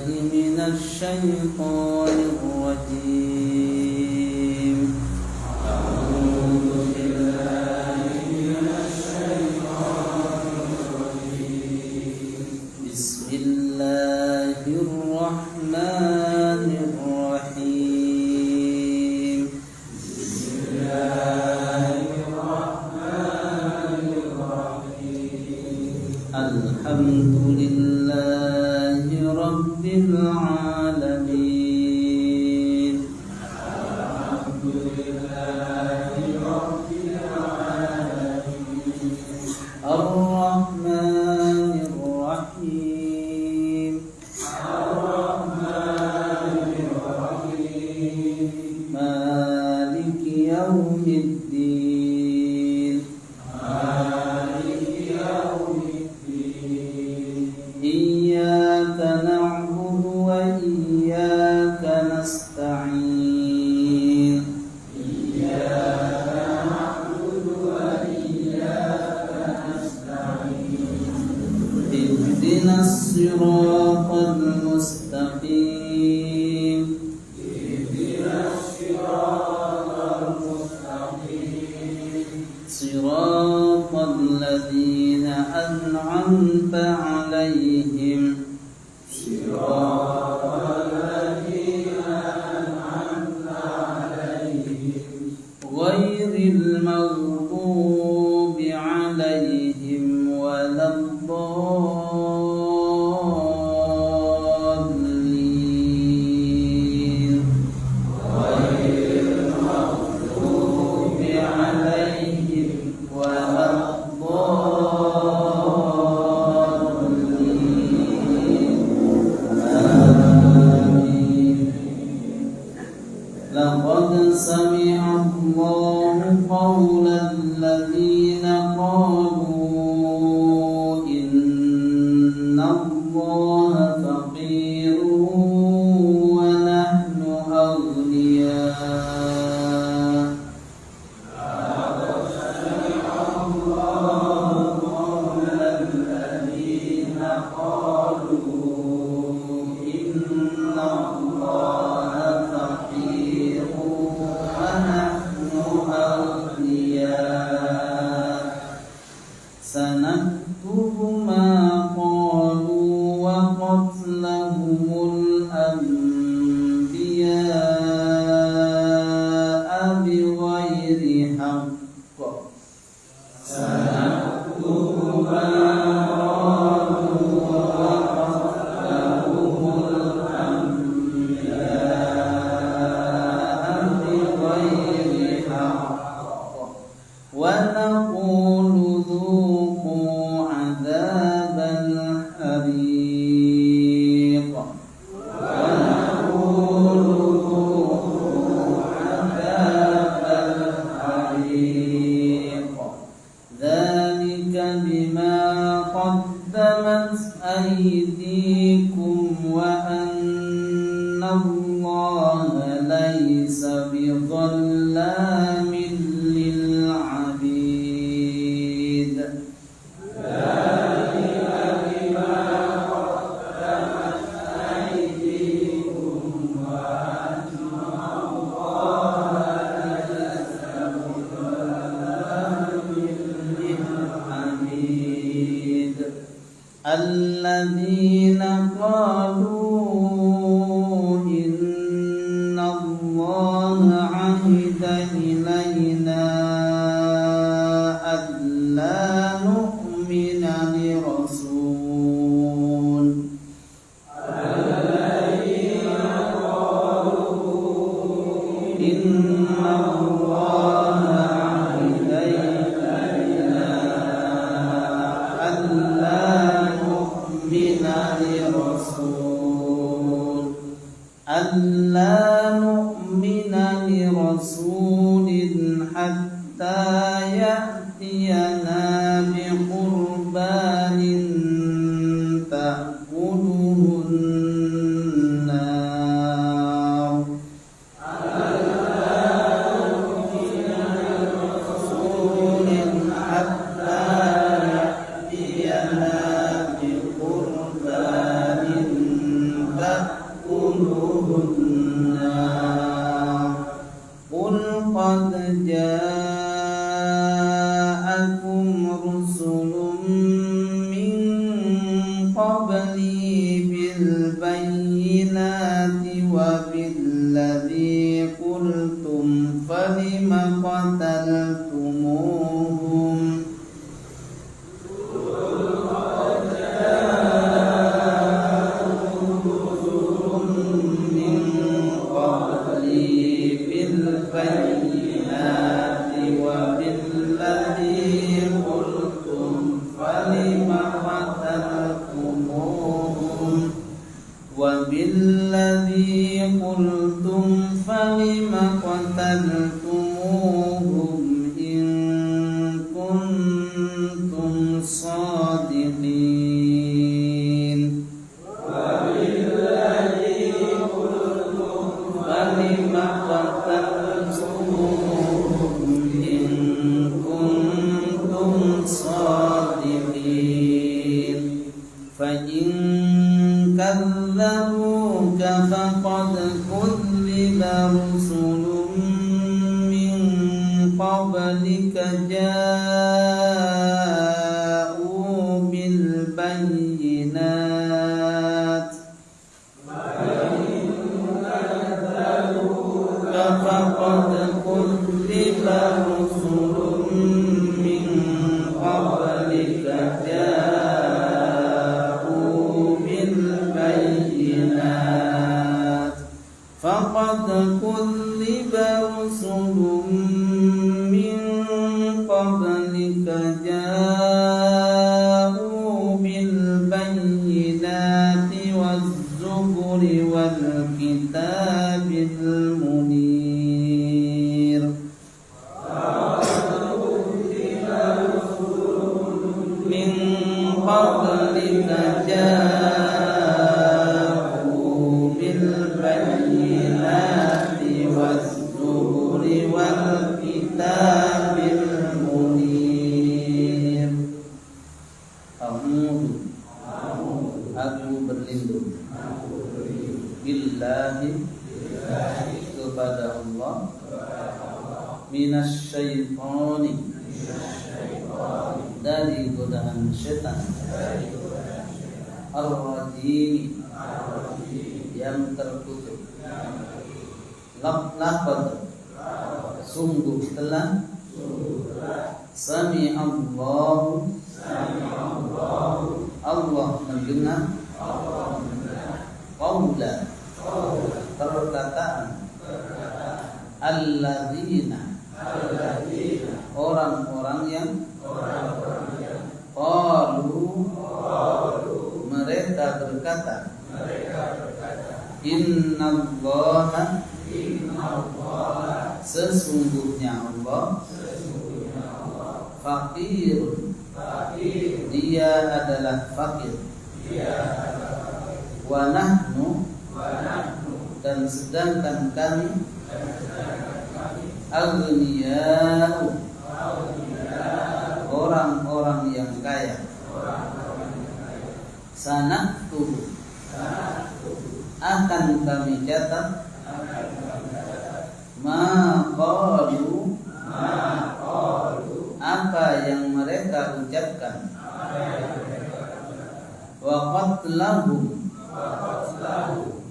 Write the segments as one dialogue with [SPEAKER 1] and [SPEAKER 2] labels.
[SPEAKER 1] من الشيطان الرجيم. أعوذ بالله من الشيطان الرجيم. بسم الله الرحمن الرحيم. بسم الله الرحمن الرحيم. الحمد لله رب العالمين. الحمد لله رب العالمين. الرحمن الرحيم. الرحمن الرحيم. مالك يوم الدين. مالك يوم الدين. إياك نعبد وإياك نستعين. إياك نعبد وإياك نستعين. اهدنا الصراط المستقيم. اهدنا الصراط المستقيم. صراط الذين أنعمت عليهم. صراط الذين أنعمت عليهم غير المغضوب عليهم ولا الضالين. غير المغضوب عليهم ولا الضالين. آمين. لقد سمع الله قول الذين قالوا إن الله فقير ونحن أغنياء. لقد سمع الله قول الذين قالوا إن الله فقير ونحن أغنياء. سنكتب ما قالوا وقتلهم الأنبياء بغير حق. سنكتب ما قالوا وقتلهم الأنبياء بغير حق ونقول ذوقوا عذاب الحريق. ونقول ذوقوا عذاب الحريق. ذلك بما قدمت أيديكم وأن الله ليس بظلام للعبيد. ذلك بما قدمت أيديكم وأن الله ليس بظلام للعبيد. الذين قالوا إن الله عهد إلينا ألا نؤمن لرسول. الذين قالوا إن الله عهد إلينا ألا نؤمن لرسول. ألا نؤمن لرسول حتى يأتينا بقربان تأكله النار. ألا نؤمن لرسول حتى يأتينا بقربان النار قل قد جاءكم رسل من قبلي بالبينات وبالذي قلتم فلم قتلتموهم وبالذي قلتم فلم قتلتموهم إن كنتم صادقين وبالذي قلتم فلم قتلتموهم إن كنتم صادقين فإن كذبوك فقد كذب رسل من قبلك جاءوا بالبينات فقد كذب رسل من قبلك فقد كذب رسل من قبلك جاءوا بالبينات والزبر والكتاب المنير من قبلك والكتاب المنير. Aku berlindung billahi kepada Allah minasyaitoni dari godaan setan ar-rajim yang terkutuk lafaz sungguh telah sami Allahu Allah mendengar qaula perkataan alladzina orang-orang yang qalu mereka berkata innallaha sesungguhnya Allah fakirun dia adalah fakir wa nahnu dan sedangkan kami aghniya'u orang-orang yang kaya sanaktubu akan kami catat maqalu apa yang mereka ucapkan wa qatlahum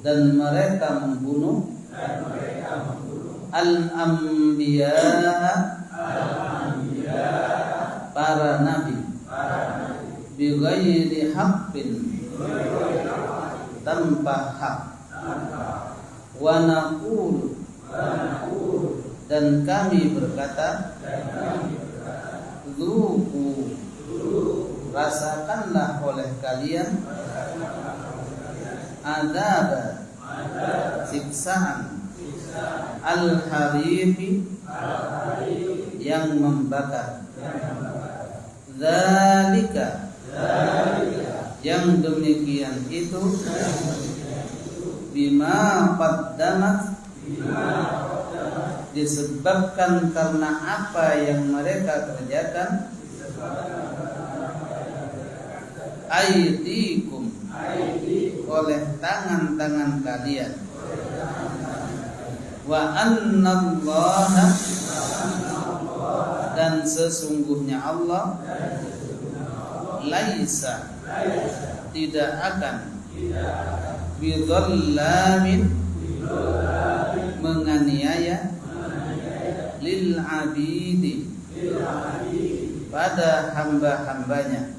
[SPEAKER 1] dan mereka membunuh al-anbiya para nabi bighairi haqqin tanpa hak wa naqulu dan kami berkata zuku rasakanlah oleh kalian azab siksaan al-hariqi yang membakar zalika yang demikian itu bima qaddamat disebabkan karena apa yang mereka kerjakan aydikum oleh tangan-tangan kalian. Wa annallaha, dan sesungguhnya Allah, laisa, tidak akan, bidzallamin, menganiaya, lil abidi, pada hamba-hambanya,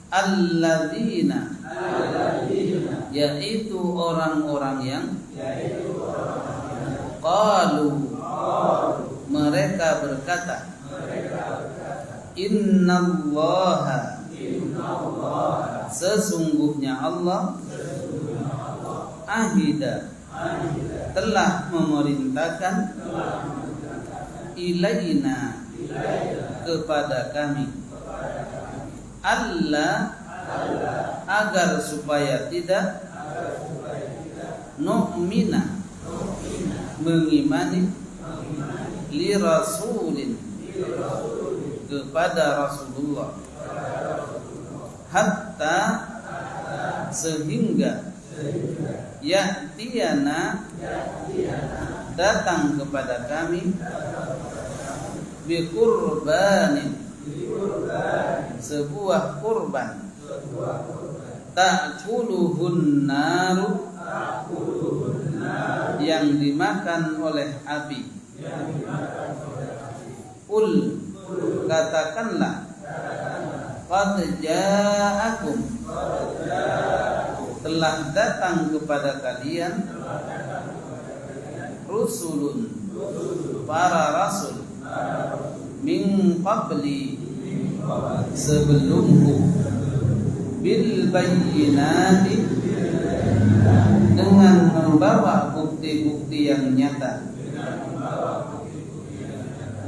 [SPEAKER 1] alladzina, yaitu orang-orang yang qalu, mereka berkata, innallaha, sesungguhnya Allah, ahida, telah memerintahkan, ilaina, kepada kami, Allah, agar supaya tidak, nu'mina, mengimani, li rasulin, kepada Rasulullah, hatta, sehingga, ya'tiyana, datang kepada kami, biqurbanin, sebuah kurban, ta'kuluhun naru, yang dimakan oleh api. Qul, katakanlah, qad ja'akum, telah datang kepada kalian, rusulun, para rasul, min qabli, sebelumku, bil bayyinati, dengan membawa bukti-bukti yang nyata,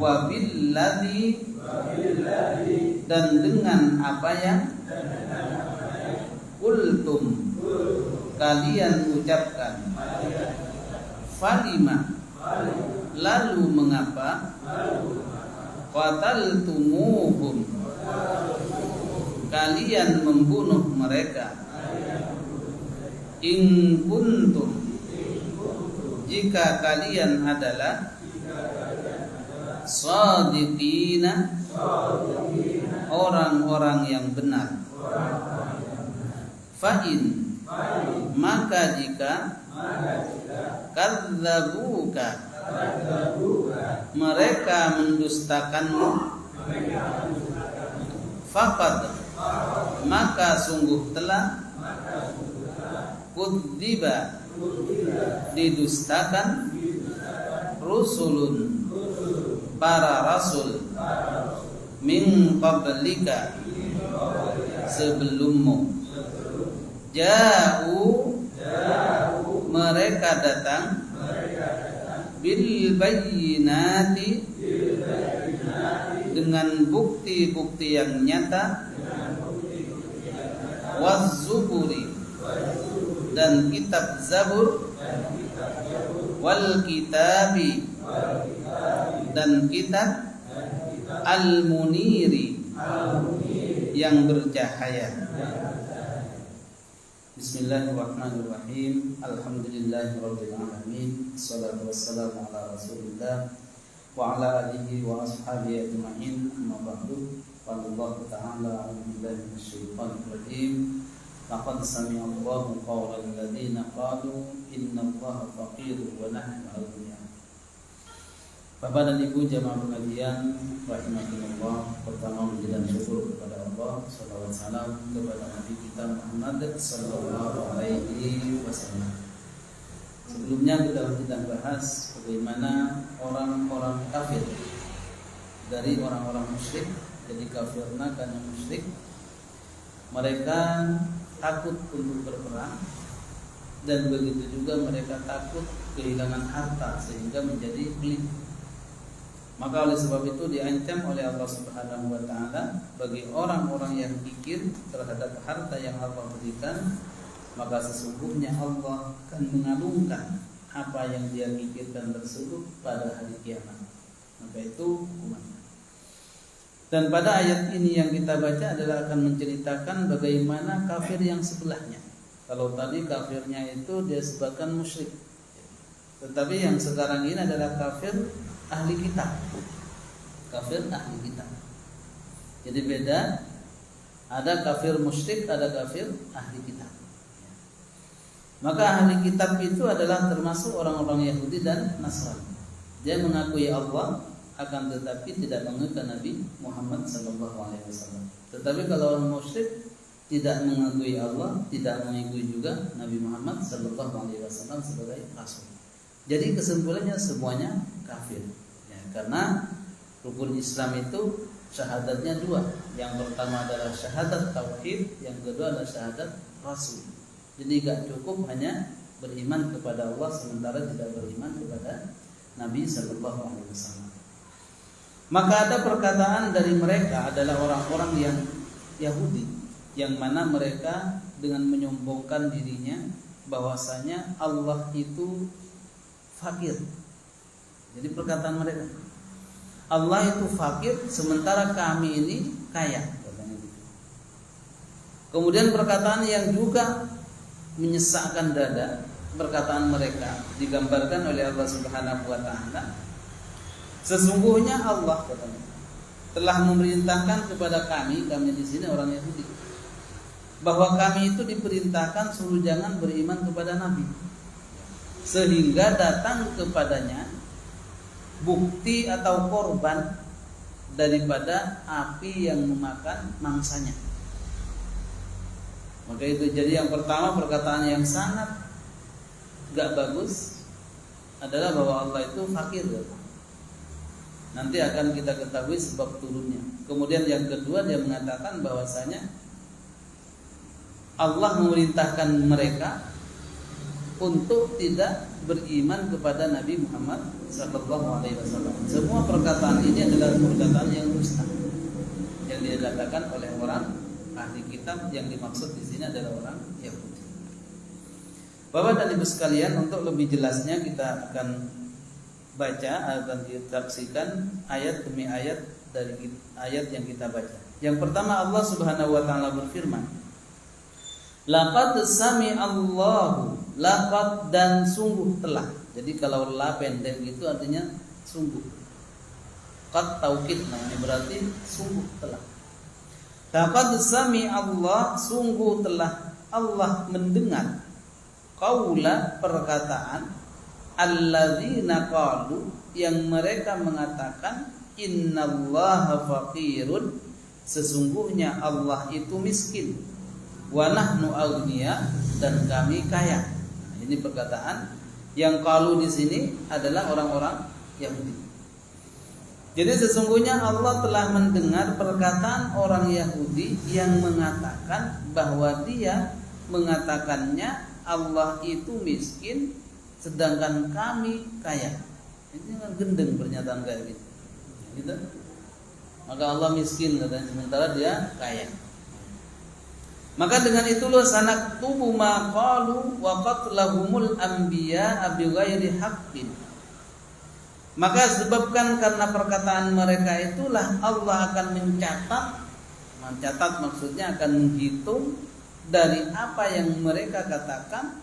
[SPEAKER 1] wa billadzi, dan dengan apa yang qultum, kalian ucapkan, falima, lalu mengapa, qataltumuhum, kalian membunuh mereka, in kuntum, jika kalian adalah, shadiqina, orang-orang yang benar, fa'in, maka jika, kadzabuka, mereka mendustakanmu, faqad, maka sungguh telah, kudziba, didustakan, rusulun, para rasul, min qablika, sebelummu, ja'u, mereka datang, bil bayyinati, dengan bukti-bukti yang nyata, waz-zuburi, dan kitab Zabur, wal kitabi, dan kitab al-muniri, yang bercahaya. Bismillahirrahmanirrahim. Alhamdulillahirabbil alamin. Wassalatu wassalamu ala Rasulillah wa ala alihi wa ashabihi ajma'in. Amma ba'du. Qala Allah ta'ala, a'udzu billahi minasyaitonir rajim. Laqad sami'a Allahu qawla alladziina qalu innallaha faqirun wa nahnu aghniya. Bapak dan Ibu jamaah pengajian rahimakumullah, pertama puji dan syukur kepada Allah, salawat salam kepada Nabi kita Muhammad sallallahu alaihi wasallam. Sebelumnya kita bahas bagaimana orang-orang kafir dari orang-orang musyrik, jadi kafirna karena musyrik, mereka takut untuk berperang, dan begitu juga mereka takut kehilangan harta sehingga menjadi pelit. Maka oleh sebab itu diancam oleh Allah Subhanahu wa taala bagi orang-orang yang kikir terhadap harta yang Allah berikan, maka sesungguhnya Allah akan mengalungkan apa yang dia kikirkan tersebut pada hari kiamat. Maka itu hukumannya. Dan pada ayat ini yang kita baca adalah akan menceritakan bagaimana kafir yang sebelahnya. Kalau tadi kafirnya itu dia disebutkan musyrik, tetapi yang sekarang ini adalah kafir ahli kitab. Kafir ahli kitab. Jadi beda, ada kafir musyrik, ada kafir ahli kitab. Maka ahli kitab itu adalah termasuk orang-orang Yahudi dan Nasrani. Dia mengakui Allah, akan tetapi tidak mengakui Nabi Muhammad SAW. Tetapi kalau orang musyrik tidak mengakui Allah, tidak mengakui juga Nabi Muhammad SAW sebagai Rasul. Jadi kesimpulannya semuanya kafir. Ya, karena rukun Islam itu syahadatnya dua. Yang pertama adalah syahadat tauhid, yang kedua adalah syahadat Rasul. Jadi gak cukup hanya beriman kepada Allah sementara tidak beriman kepada Nabi SAW. Maka ada perkataan dari mereka adalah orang-orang yang Yahudi, yang mana mereka dengan menyombongkan dirinya bahwasanya Allah itu fakir. Jadi perkataan mereka, Allah itu fakir sementara kami ini kaya, katanya gitu. Kemudian perkataan yang juga menyesakkan dada, perkataan mereka digambarkan oleh Allah Subhanahu wa taala, sesungguhnya Allah, katanya, telah memerintahkan kepada kami di sini orang Yahudi, bahwa kami itu diperintahkan suruh jangan beriman kepada Nabi, sehingga datang kepadanya bukti atau korban daripada api yang memakan mangsanya. Maka itu jadi yang pertama, perkataan yang sangat gak bagus adalah bahwa Allah itu fakir. Nanti akan kita ketahui sebab turunnya. Kemudian yang kedua, dia mengatakan bahwasanya Allah memerintahkan mereka untuk tidak beriman kepada Nabi Muhammad SAW. Semua perkataan ini adalah perkataan yang dusta, yang dikatakan oleh orang ahli kitab. Yang dimaksud di sini adalah orang Yahudi. Bapak dan Ibu sekalian, untuk lebih jelasnya kita akan baca dan ditafsirkan ayat demi ayat dari ayat yang kita baca. Yang pertama, Allah Subhanahu wa taala berfirman, laqad sami'allahu, laqad dan sungguh telah. Jadi kalau la pendek itu artinya sungguh. Qad taukid namanya, berarti sungguh telah. Laqad sami'allah, sungguh telah Allah mendengar qaula, perkataan alladzina qalu, yang mereka mengatakan innallaha faqirun, sesungguhnya Allah itu miskin, wa nahnu aghnia, dan kami kaya. Nah, ini perkataan yang qalu di sini adalah orang-orang Yahudi. Jadi sesungguhnya Allah telah mendengar perkataan orang Yahudi yang mengatakan bahwa dia mengatakannya Allah itu miskin sedangkan kami kaya. Ini kan gendeng pernyataan kayak gitu. Gitu. Maka Allah miskin katanya sementara dia kaya. Maka dengan itulah sanaktubu ma qalu wa qatlahumul anbiya bighairi haqqin. Maka sebabkan karena perkataan mereka itulah Allah akan mencatat maksudnya akan menghitung dari apa yang mereka katakan.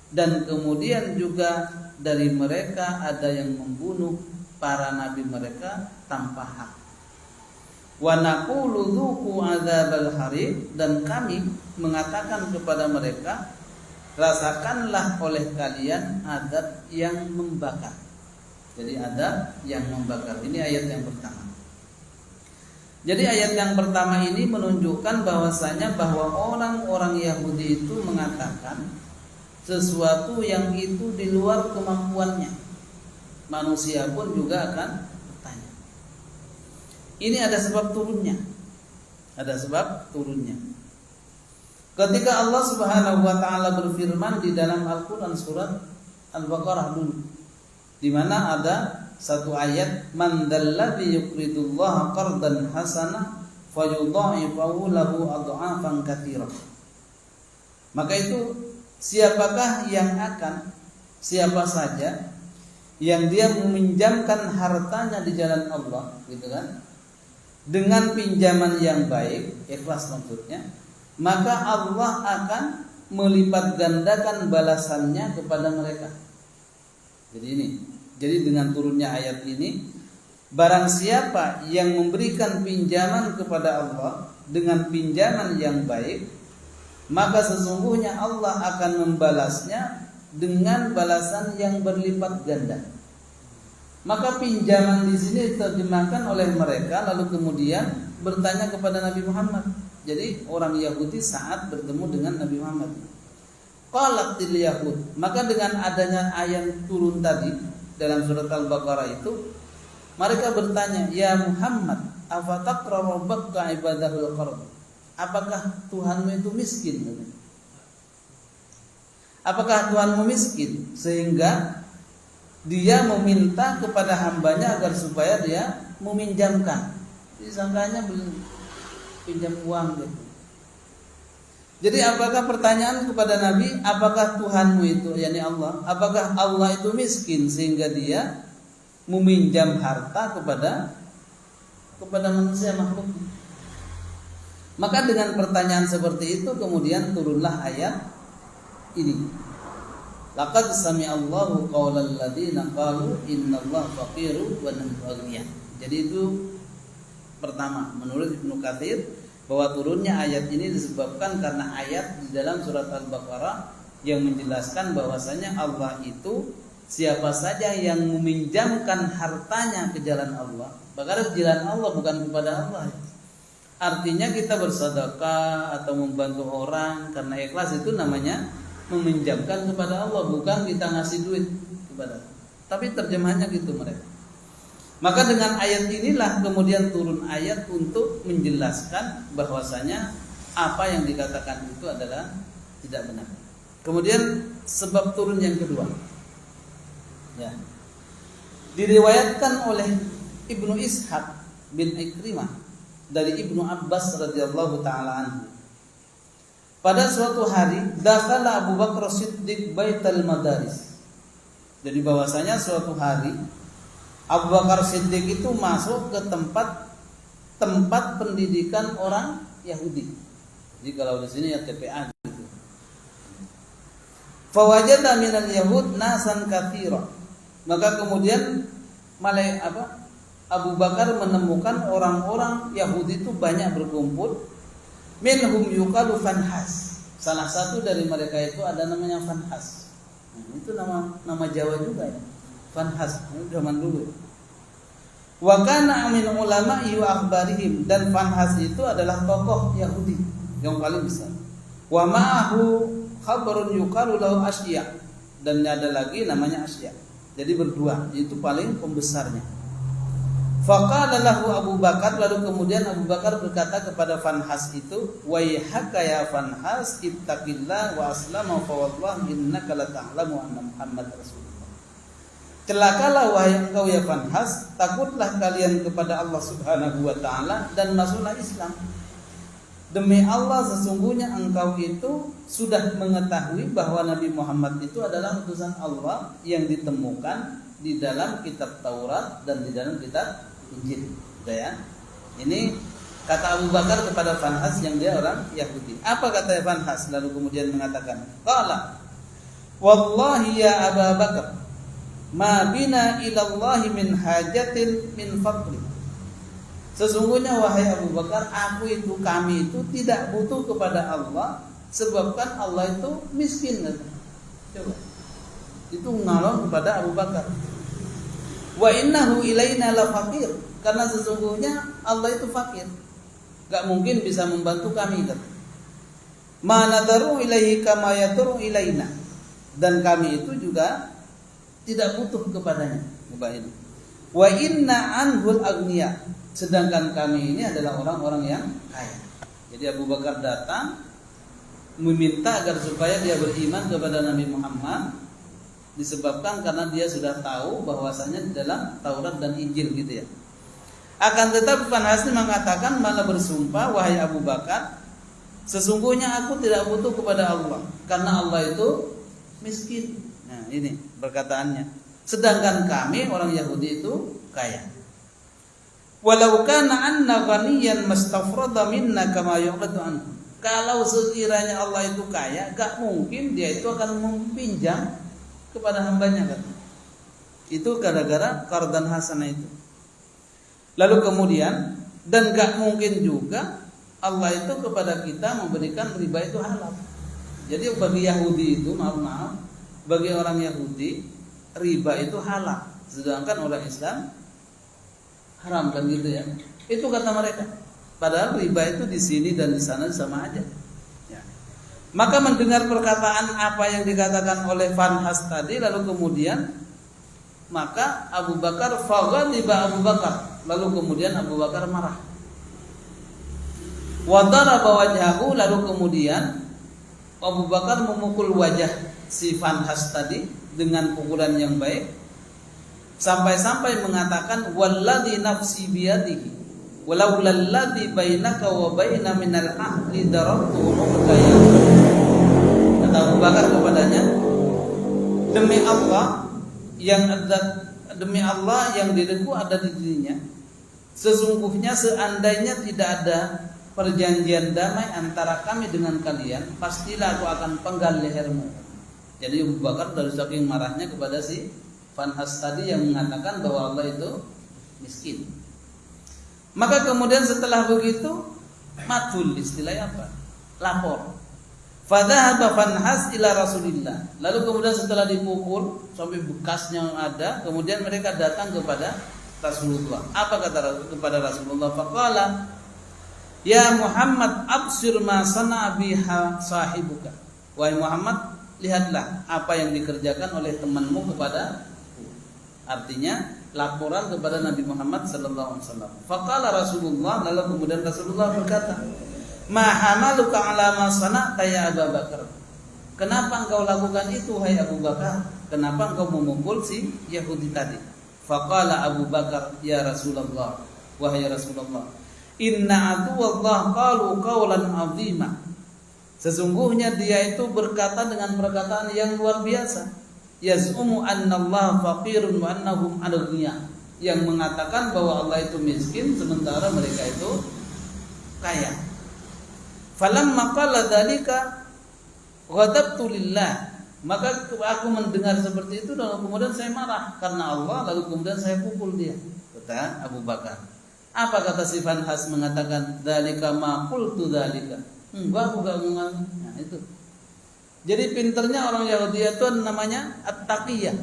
[SPEAKER 1] Dan kemudian juga dari mereka ada yang membunuh para nabi mereka tanpa hak. Wa naqulu dzuqu adzabal hariq, dan kami mengatakan kepada mereka, rasakanlah oleh kalian azab yang membakar. Jadi azab yang membakar. Ini ayat yang pertama. Jadi ayat yang pertama ini menunjukkan bahwasanya bahwa orang-orang Yahudi itu mengatakan sesuatu yang itu di luar kemampuannya. Manusia pun juga akan bertanya. Ini ada sebab turunnya. Ada sebab turunnya. Ketika Allah Subhanahu wa taala berfirman di dalam Al-Qur'an surat Al-Baqarah dulu, di mana ada satu ayat, man dalladzi yuqridullaha qardan hasanah fayudha'ifahu lahu adha'afan katsirah. Maka itu siapakah yang akan, siapa saja yang dia meminjamkan hartanya di jalan Allah, gitu kan, dengan pinjaman yang baik, ikhlas maksudnya, maka Allah akan melipat gandakan balasannya kepada mereka. Jadi dengan turunnya ayat ini, barang siapa yang memberikan pinjaman kepada Allah dengan pinjaman yang baik, maka sesungguhnya Allah akan membalasnya dengan balasan yang berlipat ganda. Maka pinjaman di sini diterjemahkan oleh mereka, lalu kemudian bertanya kepada Nabi Muhammad. Jadi orang Yahudi saat bertemu dengan Nabi Muhammad, qalatil yahud, maka dengan adanya ayat turun tadi dalam surat Al-Baqarah itu, mereka bertanya, ya Muhammad, afataqra rabbaka ibadahul qard? Apakah Tuhanmu itu miskin? Apakah Tuhanmu miskin sehingga dia meminta kepada hambanya agar supaya dia meminjamkan? Disangkanya pinjam uang gitu. Jadi apakah pertanyaan kepada Nabi, apakah Tuhanmu itu, yakni Allah, apakah Allah itu miskin sehingga dia meminjam harta kepada manusia makhluk? Maka dengan pertanyaan seperti itu kemudian turunlah ayat ini. Laqad sami'allahu qaulal ladzina qalu innallaha faqiru wa nahnu aghniya. Jadi itu pertama, menurut Ibnu Katsir, bahwa turunnya ayat ini disebabkan karena ayat di dalam surat Al-Baqarah yang menjelaskan bahwasanya Allah itu siapa saja yang meminjamkan hartanya ke jalan Allah, bahkan ke jalan Allah bukan kepada Allah. Artinya kita bersedekah atau membantu orang karena ikhlas itu namanya meminjamkan kepada Allah, bukan kita ngasih duit kepada Allah. Tapi terjemahannya gitu mereka. Maka dengan ayat inilah kemudian turun ayat untuk menjelaskan bahwasanya apa yang dikatakan itu adalah tidak benar. Kemudian sebab turun yang kedua, ya, diriwayatkan oleh Ibnu Ishaq bin Ikrimah dari Ibnu Abbas radhiyallahu taala anhu. Pada suatu hari, dakhala Abu Bakar Siddiq baital madaris. Jadi bahwasanya suatu hari Abu Bakar Siddiq itu masuk ke tempat pendidikan orang Yahudi. Jadi kalau di sini ya TPA gitu. Fawajada minal yahud nasan katsira. Maka kemudian Abu Bakar menemukan orang-orang Yahudi itu banyak berkumpul. Minhum yuqalu Fanhas. Salah satu dari mereka itu ada namanya Fanhas. Nah, itu nama Jawa juga ya. Fanhas, itu zaman dulu. Wa kana min ulama yu akhbarihim, dan Fanhas itu adalah tokoh Yahudi yang paling besar. Wa ma'ahu khabarun yuqalu lahu Asya, dan ada lagi namanya Asya. Jadi berdua, itu paling pembesarnya. Faqala lahu Abu Bakar, lalu kemudian Abu Bakar berkata kepada Fanhas itu, "Waihaka ya Fanhas, ittaqillah wa aslama fa wallahi innaka la ta'lamu anna Muhammad Rasulullah." Celakalah wahai engkau ya Fanhas, takutlah kalian kepada Allah Subhanahu wa taala dan masuklah Islam. Demi Allah sesungguhnya engkau itu sudah mengetahui bahwa Nabi Muhammad itu adalah utusan Allah yang ditemukan di dalam kitab Taurat dan di dalam kitab Injil. Sudah ya. Ini kata Abu Bakar kepada Fanhas yang dia orang Yahudi. Apa kata Fanhas? Lalu kemudian mengatakan, qala wallahi ya Abu Bakar, ma bina ilallahi min hajatin min faqri. Sesungguhnya wahai Abu Bakar, kami itu tidak butuh kepada Allah sebabkan Allah itu miskin. Coba. Itu ngalor kepada Abu Bakar. Wa innahu ilaina la faqir, karena sesungguhnya Allah itu fakir, gak mungkin bisa membantu kami. Ma nadaru ilaihi kama yaduru ilaina, dan kami itu juga tidak butuh kepadanya. Wa inna anhul agniya, sedangkan kami ini adalah orang-orang yang kaya. Jadi Abu Bakar datang meminta agar supaya dia beriman kepada Nabi Muhammad, disebabkan karena dia sudah tahu bahwasanya di dalam Taurat dan Injil gitu ya. Akan tetapi Fanhas mengatakan, malah bersumpah, wahai Abu Bakar, sesungguhnya aku tidak butuh kepada Allah karena Allah itu miskin. Nah, ini perkataannya. Sedangkan kami orang Yahudi itu kaya. Walau kana anna ghaniyan mastafrada minna kama yu'ladu anhu. Kalau sekiranya Allah itu kaya, gak mungkin dia itu akan meminjam kepada hambanya kan. Itu gara-gara qardan hasanah itu. Lalu kemudian, dan gak mungkin juga Allah itu kepada kita memberikan riba itu halal. Jadi bagi Yahudi itu, maaf, bagi orang Yahudi riba itu halal, sedangkan orang Islam haram kan gitu ya. Itu kata mereka. Padahal riba itu di sini dan di sana sama aja. Ya. Maka mendengar perkataan apa yang dikatakan oleh Fanhas tadi, lalu kemudian maka Abu Bakar faghadiba Abu Bakar, lalu kemudian Abu Bakar marah. Wa daraba wajhahu, lalu kemudian Abu Bakar memukul wajah si Fanhas tadi dengan pukulan yang baik, sampai-sampai mengatakan walladzi nafsi biyadihi walau lalladzi bainaka wa baina minal ahli darabtu unuqaya. Kata Abu Bakar kepadanya, demi Allah yang diriku ada di dirinya, sesungguhnya seandainya tidak ada perjanjian damai antara kami dengan kalian, pastilah aku akan penggal lehermu. Jadi Abu Bakar dari saking marahnya kepada si Fanhas tadi yang mengatakan bahwa Allah itu miskin. Maka kemudian setelah begitu matul, istilahnya apa? Lapor. Fadhahaba Fanhas ila Rasulillah. Lalu kemudian setelah dipukul sampai bekasnya ada, kemudian mereka datang kepada Rasulullah. Apa kata kepada Rasulullah? Faqala, ya Muhammad, absir ma sana'a biha sahibuka. Wahai Muhammad, lihatlah apa yang dikerjakan oleh temanmu kepada. Artinya laporan kepada Nabi Muhammad sallallahu alaihi wasallam. Faqala Rasulullah, lalu kemudian Rasulullah berkata, ma hamaluka ala ma sana'ta ya Abu Bakar. Kenapa engkau lakukan itu hai Abu Bakar? Kenapa engkau memukul si Yahudi tadi? Faqala Abu Bakar, ya Rasulullah, wahai Rasulullah, inna aduwallah qalu qawlan azima. Sesungguhnya dia itu berkata dengan perkataan yang luar biasa. Yaz'umu annallaha faqirun wa annahum aghniya. Yang mengatakan bahwa Allah itu miskin sementara mereka itu kaya. Falamma qala dzalika ghadabtu lillah. Maka aku mendengar seperti itu dan kemudian saya marah karena Allah, lalu kemudian saya pukul dia. Kata Abu Bakar. Apa kata si Fanhas mengatakan dzalika ma qultu dzalika. Enggak, aku enggak ngomong. Nah, itu. Jadi pinternya orang Yahudi itu namanya at-taqiyah.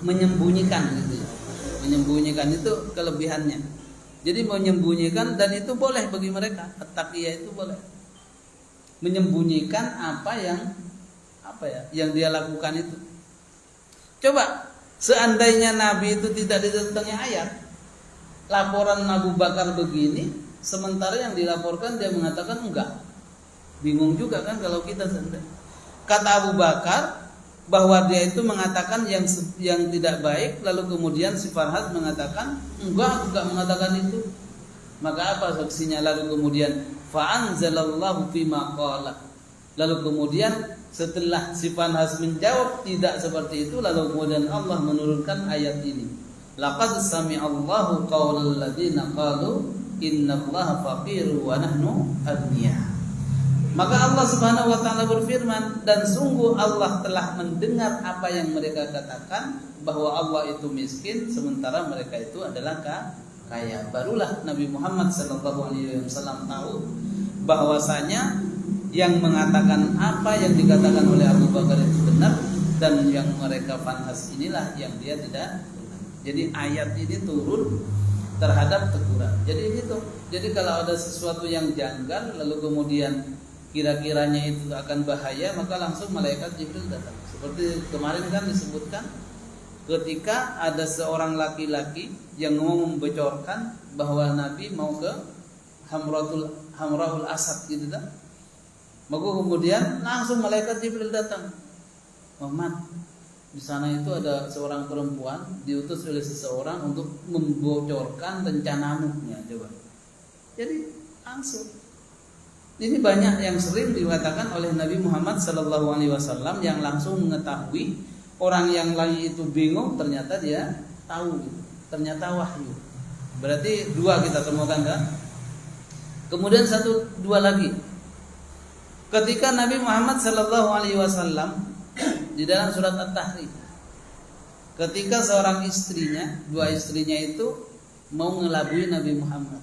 [SPEAKER 1] Menyembunyikan gitu ya. Menyembunyikan itu kelebihannya. Jadi menyembunyikan, dan itu boleh bagi mereka. At-taqiyah itu boleh. Menyembunyikan apa yang dia lakukan itu. Coba seandainya Nabi itu tidak ditentangi ayat, laporan Abu Bakar begini, sementara yang dilaporkan dia mengatakan enggak. Bingung juga kan kalau kita sendiri. Kata Abu Bakar bahwa dia itu mengatakan yang tidak baik, lalu kemudian si Farhad mengatakan enggak, aku enggak mengatakan itu. Maka apa saksinya? Lalu kemudian fa'anzalallahu fima qala. Lalu kemudian setelah si Farhad menjawab tidak seperti itu, lalu kemudian Allah menurunkan ayat ini. Laqad sami'allahu qaulal ladzina qalu innallaha faqiru wa nahnu aghniya. Maka Allah Subhanahu wa taala berfirman, dan sungguh Allah telah mendengar apa yang mereka katakan bahwa Allah itu miskin sementara mereka itu adalah kaya. Barulah Nabi Muhammad sallallahu alaihi wasallam tahu bahwasanya yang mengatakan apa yang dikatakan oleh Abu Bakar itu benar, dan yang mereka Fanhas inilah yang dia tidak benar. Jadi ayat ini turun terhadap teguran. Jadi itu. Jadi kalau ada sesuatu yang janggal lalu kemudian kira-kiranya itu akan bahaya, maka langsung malaikat Jibril datang. Seperti kemarin kan disebutkan ketika ada seorang laki-laki yang mau membocorkan bahwa Nabi mau ke Hamraul Asad gitu kan. Maka kemudian langsung malaikat Jibril datang. Muhammad, di sana itu ada seorang perempuan diutus oleh seseorang untuk membocorkan rencanamu. Ya, coba. Jadi langsung. Ini banyak yang sering dikatakan oleh Nabi Muhammad sallallahu alaihi wasallam yang langsung mengetahui. Orang yang lain itu bingung, ternyata dia tahu gitu. Ternyata wahyu. Berarti 2 kita temukan kan? Kemudian 2 lagi. Ketika Nabi Muhammad sallallahu alaihi wasallam di dalam surat At-Tahrim, ketika seorang istrinya, 2 istrinya itu mau ngelabui Nabi Muhammad,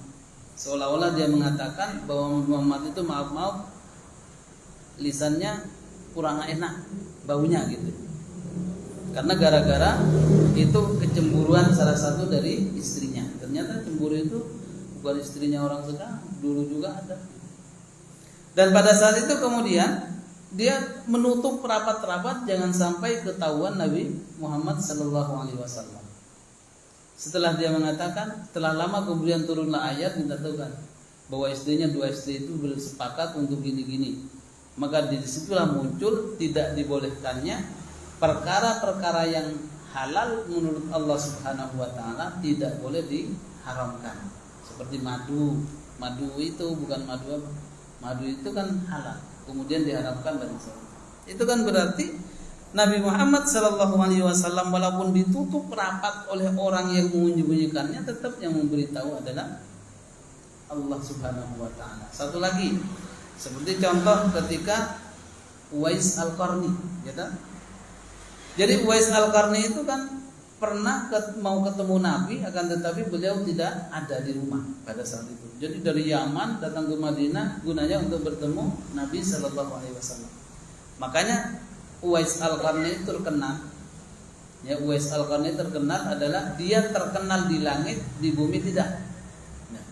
[SPEAKER 1] seolah-olah dia mengatakan bahwa Muhammad itu maaf lisannya kurang enak, baunya gitu. Karena gara-gara itu kecemburuan salah satu dari istrinya. Ternyata cemburu itu bukan istrinya orang sekarang, dulu juga ada. Dan pada saat itu kemudian dia menutup rapat-rapat jangan sampai ketahuan Nabi Muhammad sallallahu alaihi wasallam. Setelah dia mengatakan, setelah lama kemudian turunlah ayat menentukan bahwa istrinya 2 istri itu bersepakat untuk gini-gini. Maka disitulah muncul tidak dibolehkannya perkara-perkara yang halal menurut Allah Subhanahu wa taala tidak boleh diharamkan. Seperti madu. Madu itu bukan madu apa? Madu itu kan halal, kemudian diharamkan bagi saya. Itu kan berarti Nabi Muhammad sallallahu alaihi wasallam walaupun ditutup rapat oleh orang yang menyembunyikannya, tetap yang memberitahu adalah Allah Subhanahu wa taala. Satu lagi, seperti contoh ketika Uwais Al-Qarni, gitu. Jadi Uwais Al-Qarni itu kan pernah mau ketemu Nabi, akan tetapi beliau tidak ada di rumah pada saat itu. Jadi dari Yaman datang ke Madinah gunanya untuk bertemu Nabi sallallahu alaihi wasallam. Makanya Uwais Al-Qarni terkenal. Ya, Uwais Al-Qarni terkenal adalah dia terkenal di langit, di bumi tidak. Nah,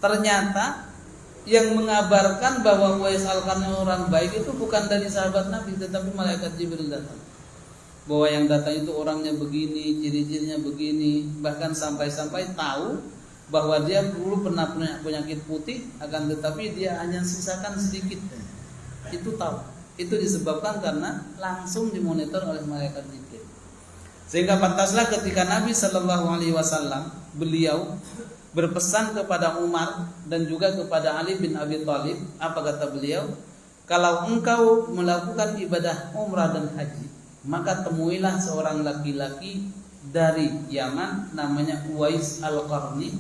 [SPEAKER 1] ternyata yang mengabarkan bahwa Uwais Al-Qarni orang baik itu bukan dari sahabat Nabi, tetapi malaikat Jibril datang. Bahwa yang datang itu orangnya begini, ciri-cirinya begini, bahkan sampai-sampai tahu bahwa dia dulu pernah punya penyakit putih, akan tetapi dia hanya sisakan sedikit. Itu tahu. Itu disebabkan karena langsung dimonitor oleh malaikat Jibril. Sehingga pantaslah ketika Nabi sallallahu alaihi wasallam beliau berpesan kepada Umar dan juga kepada Ali bin Abi Thalib, apa kata beliau? Kalau engkau melakukan ibadah umrah dan haji, maka temuilah seorang laki-laki dari Yaman namanya Uwais Al-Qarni,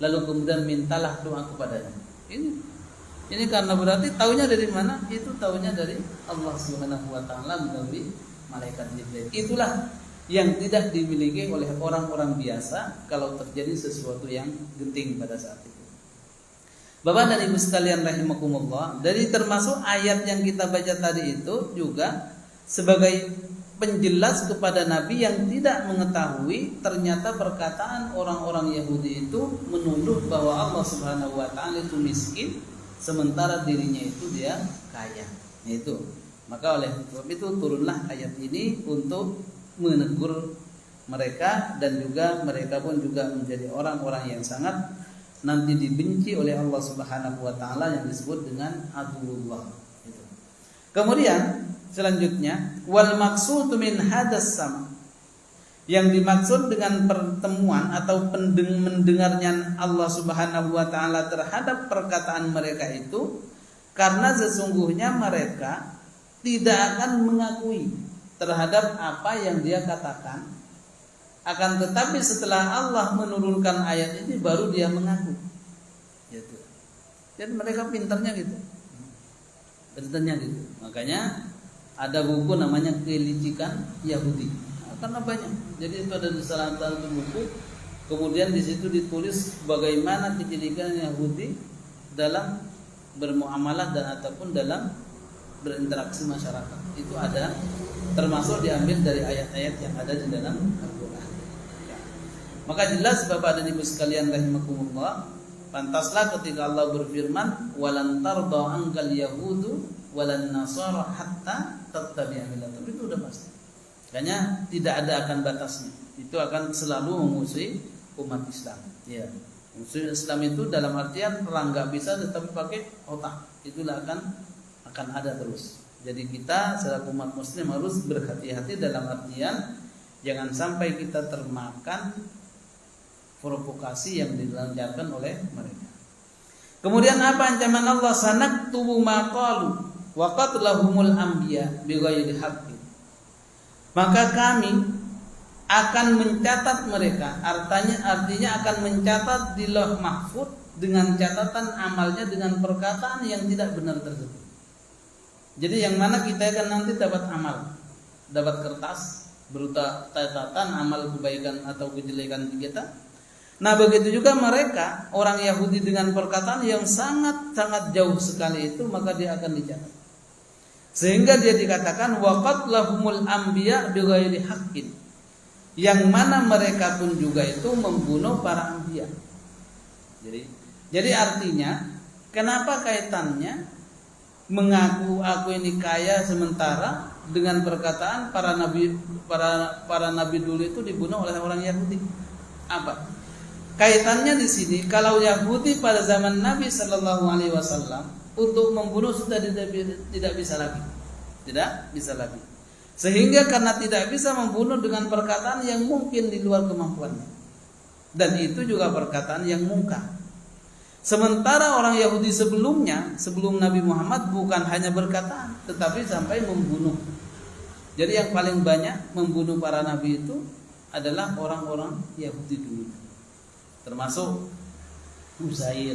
[SPEAKER 1] lalu kemudian mintalah doa kepadanya. Ini karena berarti taunya dari mana? Itu taunya dari Allah Subhanahu wa taala melalui malaikat Jibril. Itulah yang tidak dimiliki oleh orang-orang biasa kalau terjadi sesuatu yang genting pada saat itu. Bapak dan Ibu sekalian rahimakumullah, dari termasuk ayat yang kita baca tadi itu juga sebagai penjelas kepada Nabi yang tidak mengetahui ternyata perkataan orang-orang Yahudi itu menuduh bahwa Allah Subhanahu wa taala itu miskin sementara dirinya itu dia kaya. Itu. Maka oleh sebab itu turunlah ayat ini untuk menegur mereka, dan juga mereka pun juga menjadi orang-orang yang sangat nanti dibenci oleh Allah Subhanahu wa taala yang disebut dengan aduwwullah. Itu. Kemudian selanjutnya wal maqsudu min hadas sam, yang dimaksud dengan pertemuan atau mendengarnya Allah Subhanahu wa taala terhadap perkataan mereka itu karena sesungguhnya mereka tidak akan mengakui terhadap apa yang dia katakan, akan tetapi setelah Allah menurunkan ayat ini baru dia mengaku. Gitu. Jadi mereka pintarnya gitu. Pintarnya gitu. Makanya ada buku namanya Kelicikan Yahudi. Karena banyak. Jadi itu ada di salah satu buku. Kemudian di situ ditulis bagaimana kecilikan Yahudi dalam bermuamalah dan ataupun dalam berinteraksi masyarakat. Itu ada, termasuk diambil dari ayat-ayat yang ada di dalam Al-Quran. Maka jelas Bapak dan Ibu sekalian rahimakumullah, pantaslah ketika Allah berfirman, walan tarda ankal yahudu walan nasara hatta tattabi'a millatahum. Itu udah pasti. Makanya tidak ada akan batasnya. Itu akan selalu memusuhi umat Islam. Ya. Musuh Islam itu dalam artian perang nggak bisa tetapi pakai otak. Itulah akan ada terus. Jadi kita selaku umat Muslim harus berhati-hati dalam artian jangan sampai kita termakan provokasi yang dilancarkan oleh mereka. Kemudian apa ancaman Allah? Sanaktubu ma qalu wa qatlahumul anbiya bighairi haqqin. Maka kami akan mencatat mereka. Artinya akan mencatat di Lauh Mahfuz dengan catatan amalnya dengan perkataan yang tidak benar tersebut. Jadi yang mana kita akan nanti dapat amal, dapat kertas berupa catatan amal kebaikan atau kejelekan kita. Nah begitu juga mereka orang Yahudi dengan perkataan yang sangat jauh sekali itu, maka dia akan dicatat. Sehingga dia dikatakan waqat lahumul anbiya bighairi haqqin, yang mana mereka pun juga itu membunuh para anbiya. Jadi artinya kenapa kaitannya mengaku aku ini kaya sementara dengan perkataan para nabi dulu itu dibunuh oleh orang Yahudi? Apa kaitannya di sini? Kalau Yahudi pada zaman Nabi Shallallahu Alaihi Wasallam untuk membunuh sudah tidak bisa lagi. Sehingga karena tidak bisa membunuh dengan perkataan yang mungkin di luar kemampuannya, dan itu juga perkataan yang mungkar. Sementara orang Yahudi sebelum Nabi Muhammad bukan hanya berkata, tetapi sampai membunuh. Jadi yang paling banyak membunuh para nabi itu adalah orang-orang Yahudi dulu, termasuk Uzair,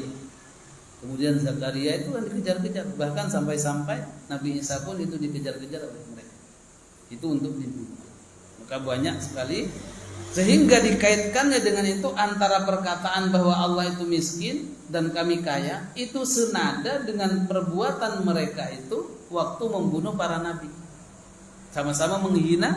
[SPEAKER 1] kemudian Zakaria itu kan dikejar-kejar, bahkan sampai Nabi Isa pun itu dikejar-kejar oleh mereka. Itu untuk dibunuh. Maka banyak sekali, sehingga dikaitkannya dengan itu antara perkataan bahwa Allah itu miskin dan kami kaya, itu senada dengan perbuatan mereka itu waktu membunuh para nabi. Sama-sama menghina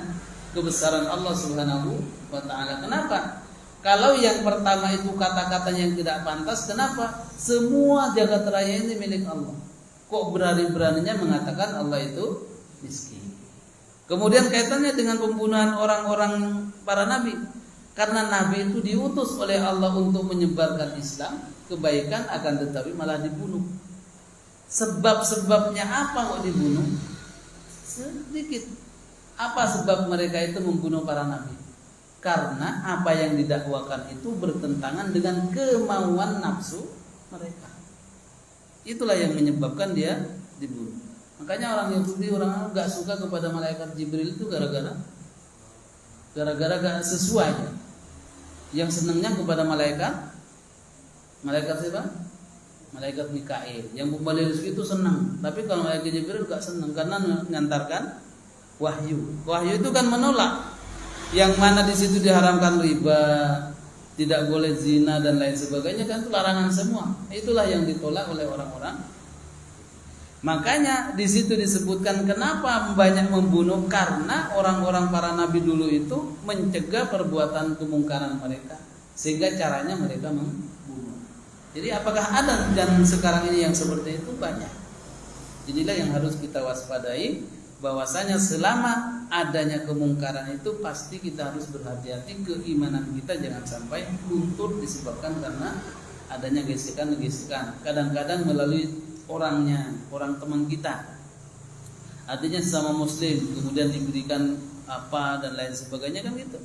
[SPEAKER 1] kebesaran Allah Subhanahu wa taala. Kenapa? Kalau yang pertama itu kata-katanya yang tidak pantas, kenapa? Semua jagat raya ini milik Allah. Kok berani-beraninya mengatakan Allah itu miskin? Kemudian kaitannya dengan pembunuhan orang-orang para nabi. Karena nabi itu diutus oleh Allah untuk menyebarkan Islam, kebaikan, akan tetapi malah dibunuh. Sebab-sebabnya apa kok dibunuh? Sedikit. Apa sebab mereka itu membunuh para nabi? Karena apa yang didakwakan itu bertentangan dengan kemauan nafsu mereka. Itulah yang menyebabkan dia dibunuh. Makanya orang Yahudi, orang gak suka kepada malaikat Jibril itu gara-gara gak sesuai. Yang senangnya kepada malaikat siapa? Malaikat Mikail. Yang pemberi rezeki itu senang. Tapi kalau malaikat Jibril gak senang karena mengantarkan wahyu. Wahyu itu kan menolak. Yang mana di situ diharamkan riba, tidak boleh zina dan lain sebagainya, kan itu larangan semua. Itulah yang ditolak oleh orang-orang. Makanya di situ disebutkan kenapa banyak membunuh, karena orang-orang para nabi dulu itu mencegah perbuatan kemungkaran mereka, sehingga caranya mereka membunuh. Jadi apakah ada dan sekarang ini yang seperti itu? Banyak. Inilah yang harus kita waspadai, bahwasanya selama adanya kemungkaran itu pasti kita harus berhati-hati, keimanan kita jangan sampai luntur disebabkan karena adanya gesekan-gesekan. Kadang-kadang melalui orang teman kita, artinya sesama muslim, kemudian diberikan apa dan lain sebagainya, kan gitu.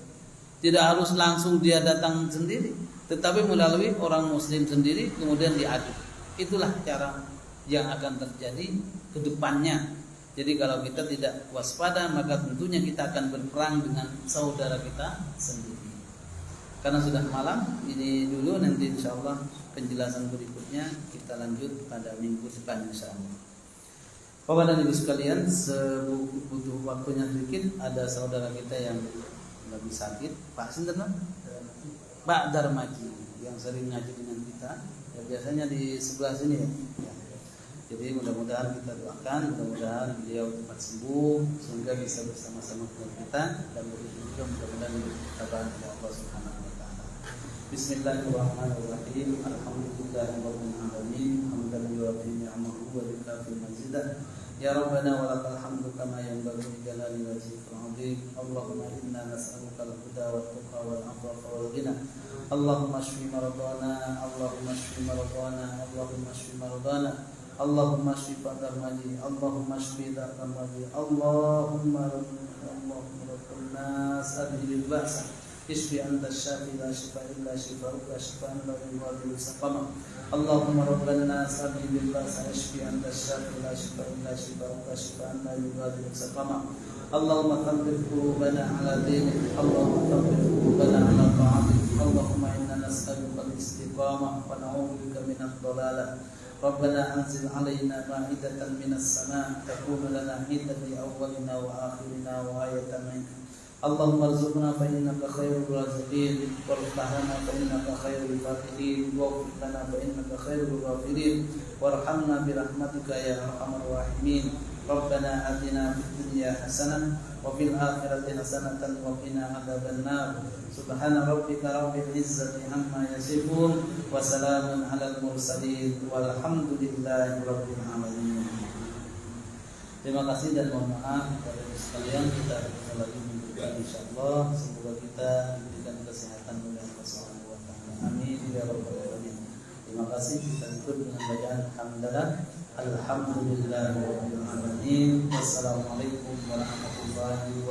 [SPEAKER 1] Tidak harus langsung dia datang sendiri, tetapi melalui orang muslim sendiri kemudian diadu. Itulah cara yang akan terjadi ke depannya. Jadi kalau kita tidak waspada, maka tentunya kita akan berperang dengan saudara kita sendiri. Karena sudah malam, ini dulu, nanti insyaallah penjelasan berikutnya kita lanjut pada minggu depan insyaallah. Bapak dan Ibu sekalian, sebutuh waktunya sedikit, ada saudara kita yang lagi sakit, Pak Sinten, Pak Darmaji, yang sering ngaji dengan kita, ya, biasanya di sebelah sini ya. Jadi mudah-mudahan kita doakan, mudah-mudahan beliau cepat sembuh sehingga bisa bersama-sama dengan kita, dan juga mudah-mudahan kita bantu Allah Subhanahu wa taala. Bismillahirrahmanirrahim. Alhamdulillahirabbil alamin. Hamdan yuwafi ni'amahu wa yukafi mazidah. Ya Rabbana wa lakal hamdu kama yanbaghi li jalali wajhikal 'azim. Allahumma inna nas'aluka al-huda wat tuqa wal 'afafa wal ghina. Allahumma shfi maradana, Allahumma shfi maradana, Allahumma shfi maradana. Allahumma shfi Darmaji, Allahumma shfi Darmaji, Allahumma rabbul nas adhil ba'sa, ishfi anta syafi la shifa illa shifa'uka shifa'an la yughadiru saqama. Allahumma rabbul nas adhil ba'sa, ishfi anta syafi la shifa illa shifa'uka shifa'an la yughadiru saqama. اللهم ثبت قلوبنا على دينك اللهم ثبت قلوبنا على طاعتك اللهم إنا نسألك الاستقامة ونعوذ بك من الضلالة ربنا أنزل علينا مائدة من السماء تكون لنا عيدا لأولنا وآخرنا وآية منك اللهم ارزقنا فإنك خير الرازقين وافتح لنا فإنك خير الفاتحين واغفر لنا فإنك خير الغافرين وارحمنا برحمتك يا أرحم الراحمين ربنا آتنا في الدنيا حسنة وفي الآخرة حسنة وقنا عذاب النار سبحان ربك رب العزة عما يصفون وسلام على المرسلين والحمد لله رب العالمين. Terima kasih dan mohon maaf kepada sekalian. Kita bertemu lagi minggu depan insyaallah. Semoga kita diberikan kesehatan oleh Allah Subhanahu wa taala. Amin ya rabbal alamin. Terima kasih. Kita tutup dengan bacaan hamdalah. Alhamdulillahirabbil alamin. Wassalamualaikum warahmatullahi wabarakatuh.